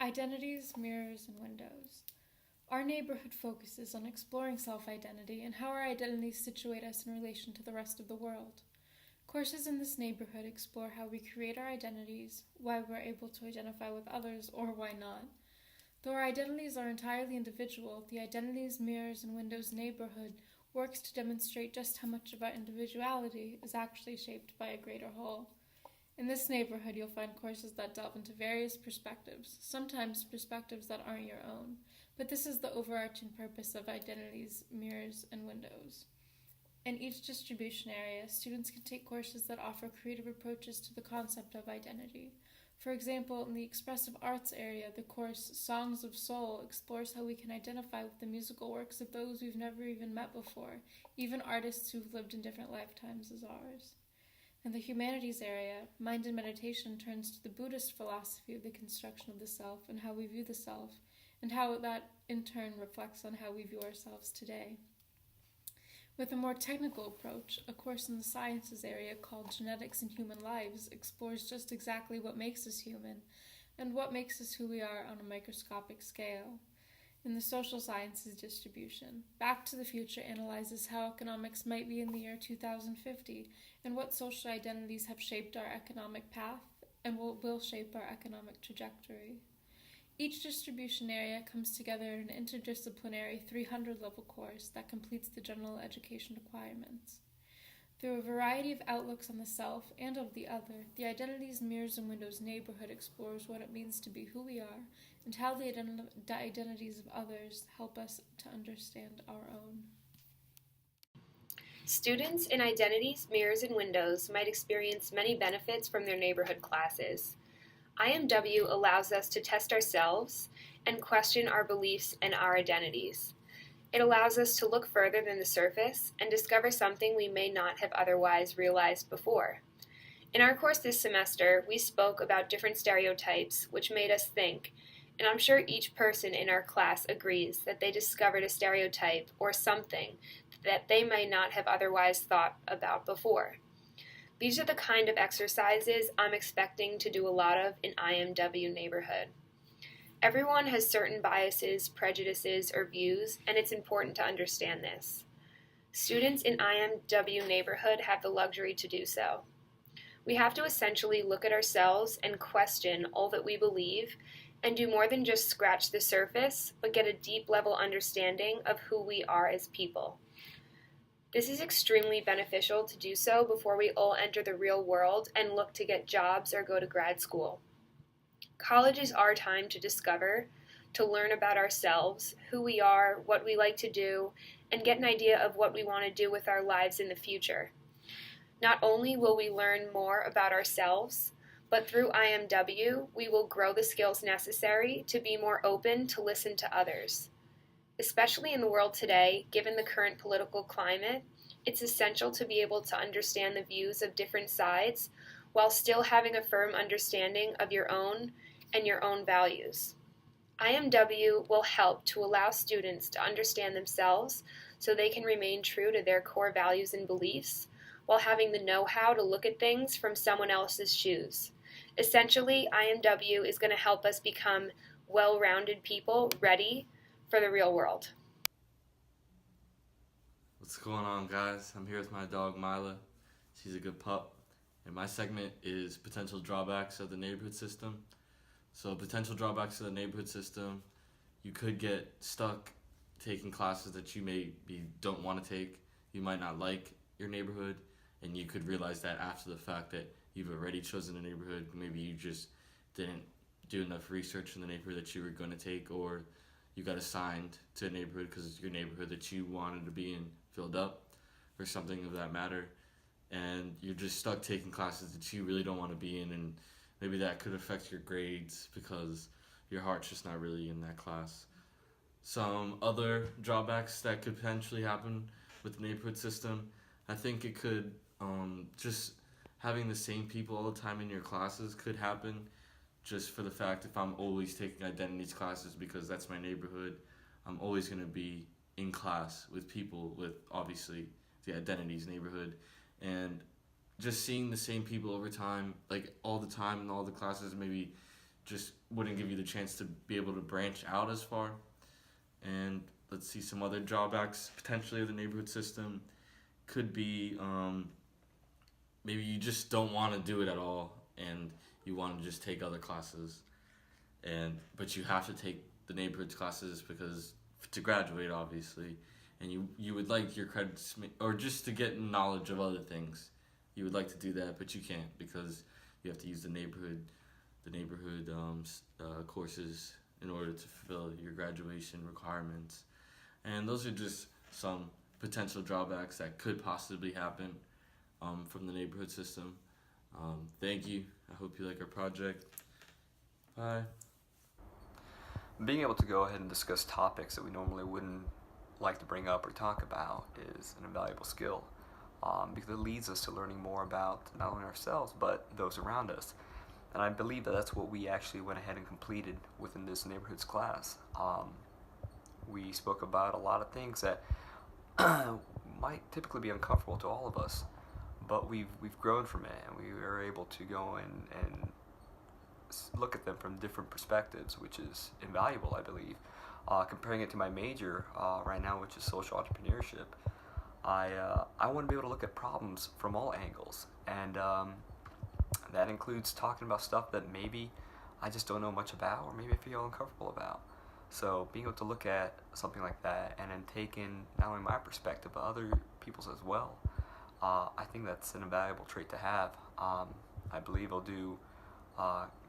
Identities, mirrors, and windows. Our neighborhood focuses on exploring self-identity and how our identities situate us in relation to the rest of the world. Courses in this neighborhood explore how we create our identities, why we're able to identify with others, or why not. Though our identities are entirely individual, the Identities, Mirrors, and Windows neighborhood works to demonstrate just how much of our individuality is actually shaped by a greater whole. In this neighborhood, you'll find courses that delve into various perspectives, sometimes perspectives that aren't your own, but this is the overarching purpose of Identities, Mirrors, and Windows. In each distribution area, students can take courses that offer creative approaches to the concept of identity. For example, in the expressive arts area, the course Songs of Soul explores how we can identify with the musical works of those we've never even met before, even artists who've lived in different lifetimes as ours. In the humanities area, Mind and Meditation turns to the Buddhist philosophy of the construction of the self and how we view the self, and how that in turn reflects on how we view ourselves today. With a more technical approach, a course in the sciences area called Genetics in Human Lives explores just exactly what makes us human and what makes us who we are on a microscopic scale. In the social sciences distribution, Back to the Future analyzes how economics might be in the year 2050 and what social identities have shaped our economic path and what will shape our economic trajectory. Each distribution area comes together in an interdisciplinary 300-level course that completes the general education requirements. Through a variety of outlooks on the self and of the other, the Identities, Mirrors, and Windows neighborhood explores what it means to be who we are and how the identities of others help us to understand our own. Students in Identities, Mirrors, and Windows might experience many benefits from their neighborhood classes. IMW allows us to test ourselves and question our beliefs and our identities. It allows us to look further than the surface and discover something we may not have otherwise realized before. In our course this semester, we spoke about different stereotypes which made us think, and I'm sure each person in our class agrees that they discovered a stereotype or something that they may not have otherwise thought about before. These are the kind of exercises I'm expecting to do a lot of in IMW neighborhood. Everyone has certain biases, prejudices, or views, and it's important to understand this. Students in IMW neighborhood have the luxury to do so. We have to essentially look at ourselves and question all that we believe and do more than just scratch the surface, but get a deep level understanding of who we are as people. This is extremely beneficial to do so before we all enter the real world and look to get jobs or go to grad school. College is our time to discover, to learn about ourselves, who we are, what we like to do, and get an idea of what we want to do with our lives in the future. Not only will we learn more about ourselves, but through IMW, we will grow the skills necessary to be more open to listen to others. Especially in the world today, given the current political climate, it's essential to be able to understand the views of different sides while still having a firm understanding of your own and your own values. IMW will help to allow students to understand themselves so they can remain true to their core values and beliefs while having the know-how to look at things from someone else's shoes. Essentially, IMW is going to help us become well-rounded people ready for the real world. What's going on, guys? I'm here with my dog Mila. She's a good pup. And my segment is potential drawbacks of the neighborhood system. So potential drawbacks of the neighborhood system, you could get stuck taking classes that you maybe don't want to take. You might not like your neighborhood, and you could realize that after the fact that you've already chosen a neighborhood. Maybe you just didn't do enough research in the neighborhood that you were going to take, or you got assigned to a neighborhood because your neighborhood that you wanted to be in filled up, or something of that matter, and you're just stuck taking classes that you really don't want to be in, and maybe that could affect your grades because your heart's just not really in that class. Some other drawbacks that could potentially happen with the neighborhood system, I think it could just having the same people all the time in your classes could happen, just for the fact if I'm always taking identities classes because that's my neighborhood, I'm always going to be in class with people with obviously the identities neighborhood, and just seeing the same people over time, like all the time in all the classes, maybe just wouldn't give you the chance to be able to branch out as far. And let's see, some other drawbacks potentially of the neighborhood system could be maybe you just don't want to do it at all and you want to just take other classes, but you have to take the neighborhoods classes because to graduate, obviously, and you would like your credits or just to get knowledge of other things. You would like to do that, but you can't because you have to use the neighborhood courses in order to fulfill your graduation requirements. And those are just some potential drawbacks that could possibly happen from the neighborhood system. Thank you. I hope you like our project. Bye. Being able to go ahead and discuss topics that we normally wouldn't like to bring up or talk about is an invaluable skill because it leads us to learning more about not only ourselves but those around us. And I believe that that's what we actually went ahead and completed within this neighborhoods class. We spoke about a lot of things that might typically be uncomfortable to all of us, but we've grown from it, and we were able to go and look at them from different perspectives, which is invaluable, I believe. Comparing it to my major right now, which is social entrepreneurship, I want to be able to look at problems from all angles, and that includes talking about stuff that maybe I just don't know much about, or maybe I feel uncomfortable about. So being able to look at something like that and then take in not only my perspective but other people's as well, I think that's an invaluable trait to have. I believe it'll do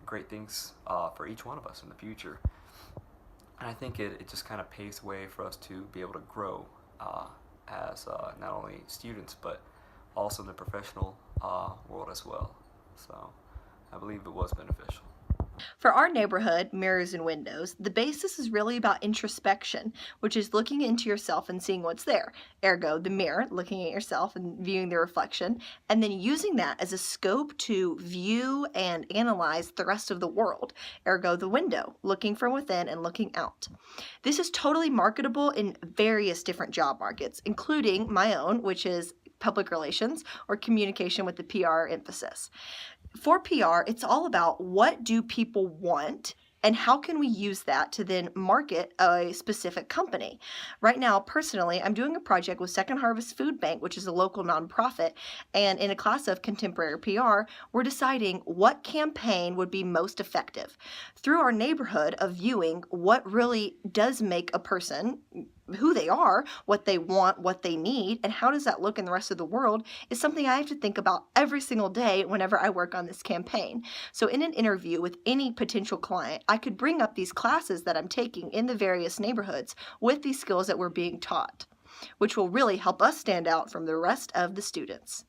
great things for each one of us in the future. And I think it just kind of paves the way for us to be able to grow as not only students but also in the professional world as well. So I believe it was beneficial. For our neighborhood, Mirrors and Windows, the basis is really about introspection, which is looking into yourself and seeing what's there. Ergo, the mirror, looking at yourself and viewing the reflection, and then using that as a scope to view and analyze the rest of the world. Ergo, the window, looking from within and looking out. This is totally marketable in various different job markets, including my own, which is public relations or communication with the PR emphasis. For PR, it's all about what do people want and how can we use that to then market a specific company. Right now, personally, I'm doing a project with Second Harvest Food Bank, which is a local nonprofit, and in a class of contemporary PR, we're deciding what campaign would be most effective. Through our neighborhood of viewing what really does make a person who they are, what they want, what they need, and how does that look in the rest of the world is something I have to think about every single day whenever I work on this campaign. So in an interview with any potential client, I could bring up these classes that I'm taking in the various neighborhoods with these skills that we're being taught, which will really help us stand out from the rest of the students.